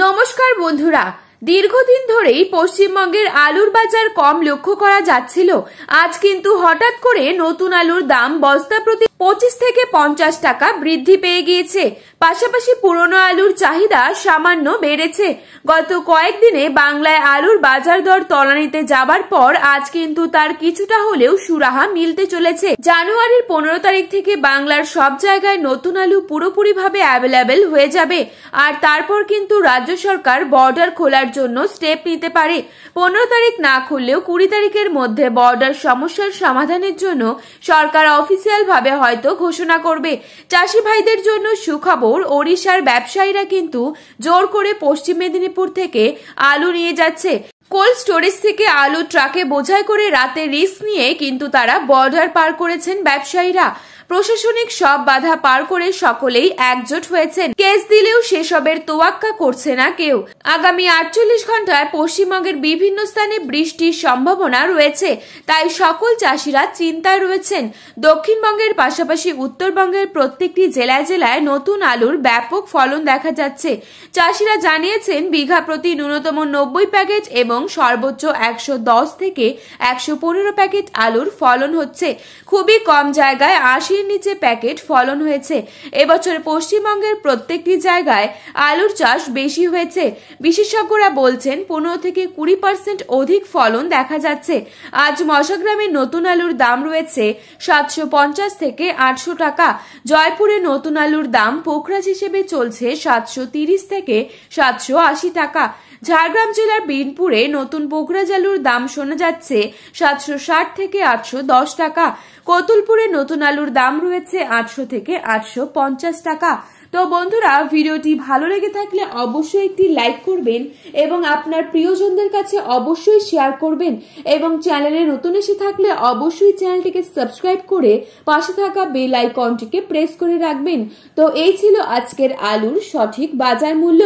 নমস্কার বন্ধুরা, দীর্ঘদিন ধরেই পশ্চিমবঙ্গের আলুর বাজার কম লক্ষ্য করা যাচ্ছিল। আজ কিন্তু হঠাৎ করে নতুন আলুর দাম বস্তা প্রতি 25 থেকে 50 টাকা বৃদ্ধি পেয়ে গিয়েছে। পাশাপাশি পুরনো আলুর চাহিদা সামান্য বেড়েছে। গত কয়েকদিনে বাংলায় আলুর বাজার দর তলানিতে যাবার পর আজ কিন্তু তার কিছুটা হলেও সুরাহা মিলতে চলেছে। জানুয়ারির 15 তারিখ থেকে বাংলার সব জায়গায় নতুন আলু পুরোপুরিভাবে অ্যাভেলেবেল হয়ে যাবে। আর তারপর কিন্তু রাজ্য সরকার বর্ডার খোলার জন্য স্টেপ নিতে পারে। 15 তারিখ না খুললেও 20 তারিখের মধ্যে বর্ডার সমস্যার সমাধানের জন্য সরকার অফিসিয়াল ভাবে হয়তো ঘোষণা করবে। চাষি ভাইদের জন্য সুখবর, ওড়িশার ব্যবসায়ীরা কিন্তু জোর করে পশ্চিম মেদিনীপুর থেকে আলু নিয়ে যাচ্ছে। কোল্ড স্টোরেজ থেকে আলু ট্রাকে বোঝাই করে রাতে রিস্ক নিয়ে কিন্তু তারা বর্ডার পার করেছেন ব্যবসায়ীরা। প্রশাসনিক সব বাধা পার করে সকলেই একজোট হয়েছেন। কেস দিলেও সেসবের তোয়াক্কা করছে না কেউ। আগামী 48 ঘন্টায় পশ্চিমবঙ্গের বিভিন্ন স্থানে বৃষ্টির সম্ভাবনা রয়েছে, তাই সকল চাষিরা চিন্তায় রয়েছেন। দক্ষিণবঙ্গের পাশাপাশি উত্তরবঙ্গের প্রত্যেকটি জেলায় জেলায় নতুন আলুর ব্যাপক ফলন দেখা যাচ্ছে। চাষিরা জানিয়েছেন বিঘা প্রতি ন্যূনতম 90 প্যাকেট এবং সর্বোচ্চ 110 থেকে 115 প্যাকেট আলুর ফলন হচ্ছে। খুবই কম জায়গায় 80 নিচে প্যাকেট ফলন হয়েছে। এবছর পশ্চিমবঙ্গের প্রত্যেকটি জায়গায় আলুর চাষ বেশি হয়েছে। বিশেষজ্ঞরা বলছেন 15 থেকে 20% অধিক ফলন দেখা যাচ্ছে। আজ মশাগ্রামে নতুন আলুর দাম রয়েছে 750 থেকে 800 টাকা। জয়পুরে নতুন আলুর দাম পোখরাজ হিসেবে চলছে 730 থেকে 780 টাকা। ঝাড়গ্রাম জেলার বিনপুরে নতুন পোখরাজ আলুর দাম শোনা যাচ্ছে 760 থেকে 810 টাকা। কতুলপুরে নতুন আলুর দাম রয়েছে 800 থেকে 850 টাকা। তো বন্ধুরা, ভিডিওটি ভালো লেগে থাকলে অবশ্যই একটি লাইক করবেন এবং আপনার প্রিয়জনদের কাছে অবশ্যই শেয়ার করবেন এবং চ্যানেলে নতুন এসে থাকলে অবশ্যই চ্যানেলটিকে সাবস্ক্রাইব করে পাশে থাকা বেল আইকনটিকে প্রেস করে রাখবেন। তো এই ছিল আজকের আলুর সঠিক বাজার মূল্য।